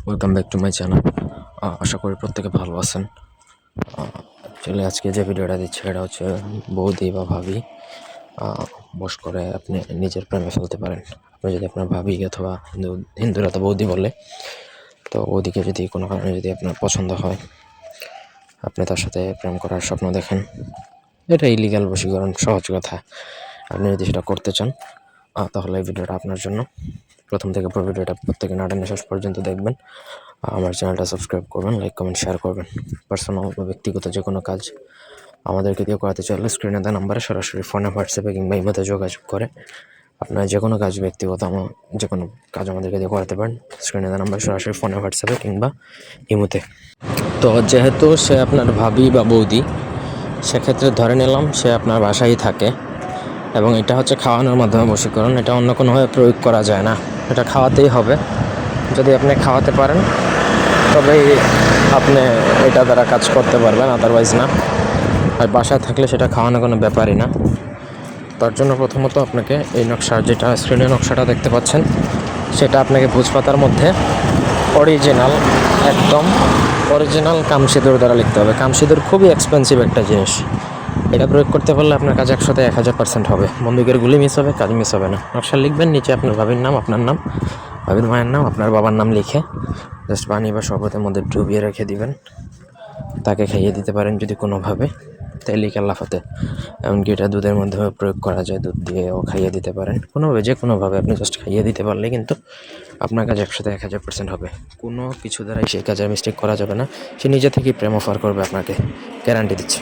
Welcome back to my channel. আশা করি প্রত্যেকে ভালো আছেন। অ্যাকচুয়ালি আজকে যে ভিডিওটা দিচ্ছি এটা হচ্ছে বৌদি বা ভাবি বস করে আপনি নিজের প্রেমে ফেলতে পারেন। আপনি যদি আপনার ভাবি অথবা হিন্দুরা তো বৌদি বলে, তো বৌদিকে যদি কোনো কারণে যদি আপনার পছন্দ হয়, আপনি তার সাথে প্রেম করার স্বপ্ন দেখেন, এটা ইলিগাল বশীকরণ, সহজ কথা। আপনি যদি সেটা করতে চান তাহলে এই ভিডিওটা আপনার জন্য। প্রথম থেকে পুরো ভিডিওটা প্রত্যেকে না টেনে শেষ পর্যন্ত দেখবেন। আমার চ্যানেলটা সাবস্ক্রাইব করবেন, লাইক কমেন্ট শেয়ার করবেন। পার্সোনাল বা ব্যক্তিগত যে কোনো কাজ আমাদেরকে দিয়ে করাতে চাইলে স্ক্রিনে দেওয়া নাম্বারে সরাসরি ফোনে, হোয়াটসঅ্যাপে কিংবা ইমোতে যোগাযোগ করে আপনার যে কোনো কাজ ব্যক্তিগত যে কোনো কাজ আমাদেরকে দিয়ে করাতে পারেন। স্ক্রিনে দেওয়া নাম্বারে সরাসরি ফোনে, হোয়াটসঅ্যাপে কিংবা ইমোতে। তো যেহেতু সে আপনার ভাবি বা বৌদি, সেক্ষেত্রে ধরে নিলাম সে আপনার বাসায় থাকে এবং এটা হচ্ছে খাওয়ানোর মাধ্যমে বশীকরণ। এটা অন্য কোনোভাবে প্রয়োগ করা যায় না, এটা খাওয়াতেই হবে। যদি আপনি খাওয়াতে পারেন তবেই আপনি এটা দ্বারা কাজ করতে পারবেন, আদারওয়াইজ না। আর বাসায় থাকলে সেটা খাওয়ানো কোনো ব্যাপারই না। তার জন্য প্রথমত আপনাকে এই নকশা, যেটা স্ক্রিনে নকশাটা দেখতে পাচ্ছেন, সেটা আপনাকে ভোজপাতার মধ্যে অরিজিনাল, একদম অরিজিনাল কামসিঁদুর দ্বারা লিখতে হবে। কামসিঁদুর খুবই এক্সপেন্সিভ একটা জিনিস। এটা প্রয়োগ করতে পারলে আপনার কাজ 100% হবে। বন্দুকের গুলি মিস হবে, কাজ মিস হবে না। নকশা লিখবেন, নিচে আপনার ভাবির নাম, আপনার নাম, ভাবির মায়ের নাম, আপনার বাবার নাম লিখে জাস্ট পানি বা শরবতের মধ্যে ডুবিয়ে রেখে দিবেন। তাকে খাইয়ে দিতে পারেন যদি কোনোভাবে, তেলি কাল্লাফাতে। এমনকি এটা দুধের মাধ্যমে প্রয়োগ করা যায়, দুধ দিয়েও খাইয়ে দিতে পারেন। কোনোভাবে যে কোনোভাবে আপনি জাস্ট খাইয়ে দিতে পারলে কিন্তু আপনার কাজ 100% হবে। কোনো কিছু দ্বারাই সেই কাজের মিস্টেক করা যাবে না। সে নিজে থেকেই প্রেম অফার করবে আপনাকে, গ্যারান্টি দিচ্ছি।